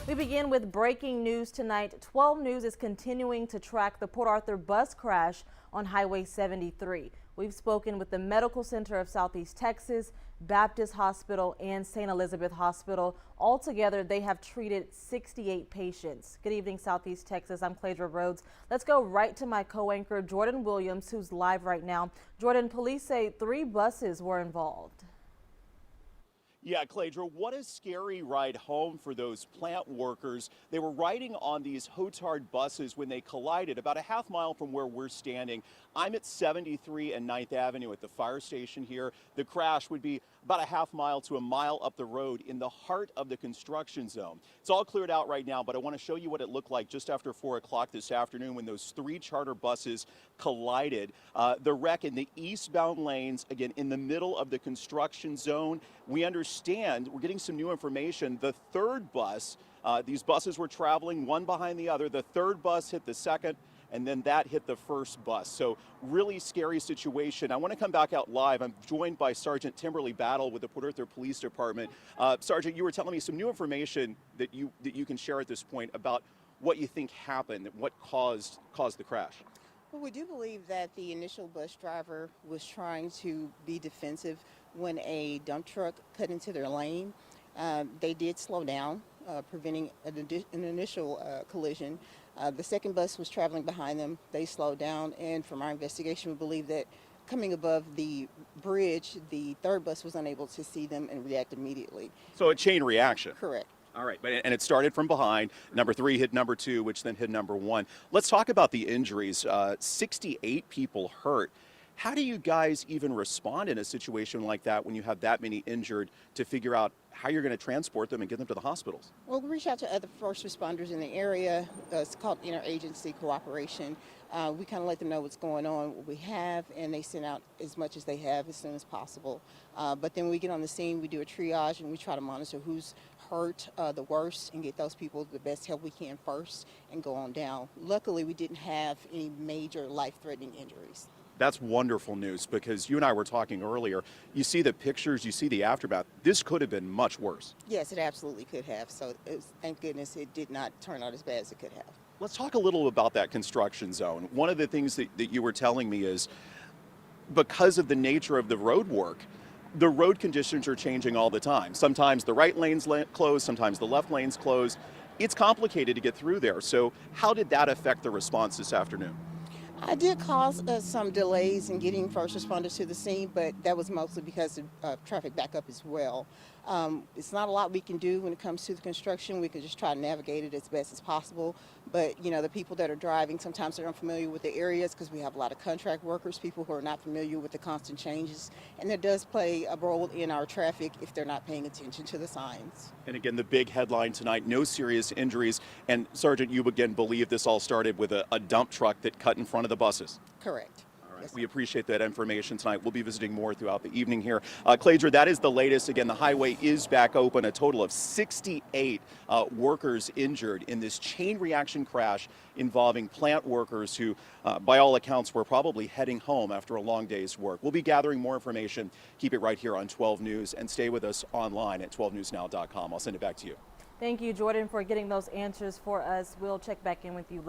We begin with breaking news tonight. 12 News is continuing to track the Port Arthur bus crash on Highway 73. We've spoken with the Medical Center of Southeast Texas, Baptist Hospital, and St. Elizabeth Hospital. Altogether, they have treated 68 patients. Good evening, Southeast Texas. I'm Cladra Rhodes. Let's go right to my co-anchor, Jordan Williams, who's live right now. Jordan, police say 3 buses were involved. Yeah, Cladra, what a scary ride home for those plant workers. They were riding on these Hotard buses when they collided about a half mile from where we're standing. I'm at 73 and 9th Avenue at the fire station here. The crash would be about a half mile to a mile up the road in the heart of the construction zone. It's all cleared out right now, but I want to show you what it looked like just after 4 o'clock this afternoon when those 3 charter buses collided. The wreck in the eastbound lanes, again, in the middle of the construction zone. We understand, we're getting some new information, the third bus, these buses were traveling one behind the other. The third bus hit the second, and then that hit the first bus. So really scary situation. I want to come back out live. I'm joined by Sergeant Timberly Battle with the Port Arthur Police Department. Sergeant, you were telling me some new information that you can share at this point about what you think happened, what caused the crash. Well, we do believe that the initial bus driver was trying to be defensive when a dump truck cut into their lane. They did slow down, preventing an initial collision. The second bus was traveling behind them. They slowed down, and from our investigation, we believe that coming above the bridge, the third bus was unable to see them and react immediately. So a chain reaction. Correct. All right, and it started from behind. Number 3 hit number 2, which then hit number 1. Let's talk about the injuries. 68 people hurt. How do you guys even respond in a situation like that when you have that many injured to figure out how you're going to transport them and get them to the hospitals? Well, we reach out to other first responders in the area. It's called interagency cooperation. We kind of let them know what's going on, what we have, and they send out as much as they have as soon as possible. But then when we get on the scene, we do a triage and we try to monitor who's hurt the worst and get those people the best help we can first and go on down. Luckily, we didn't have any major life-threatening injuries. That's wonderful news, because you and I were talking earlier. You see the pictures, you see the aftermath. This could have been much worse. Yes, it absolutely could have. So thank goodness it did not turn out as bad as it could have. Let's talk a little about that construction zone. One of the things that you were telling me is because of the nature of the road work, the road conditions are changing all the time. Sometimes the right lane's closed, sometimes the left lane's closed. It's complicated to get through there. So how did that affect the response this afternoon? I did cause some delays in getting first responders to the scene, but that was mostly because of traffic backup as well. It's not a lot we can do when it comes to the construction. We can just try to navigate it as best as possible. But, you know, the people that are driving, sometimes they're unfamiliar with the areas because we have a lot of contract workers, people who are not familiar with the constant changes. And that does play a role in our traffic if they're not paying attention to the signs. And again, the big headline tonight, no serious injuries. And Sergeant, you again believe this all started with a dump truck that cut in front of the buses? Correct. Yes. We appreciate that information tonight. We'll be visiting more throughout the evening here. Cladra, that is the latest. Again, the highway is back open. A total of 68 workers injured in this chain reaction crash involving plant workers who, by all accounts, were probably heading home after a long day's work. We'll be gathering more information. Keep it right here on 12 News and stay with us online at 12newsnow.com. I'll send it back to you. Thank you, Jordan, for getting those answers for us. We'll check back in with you later.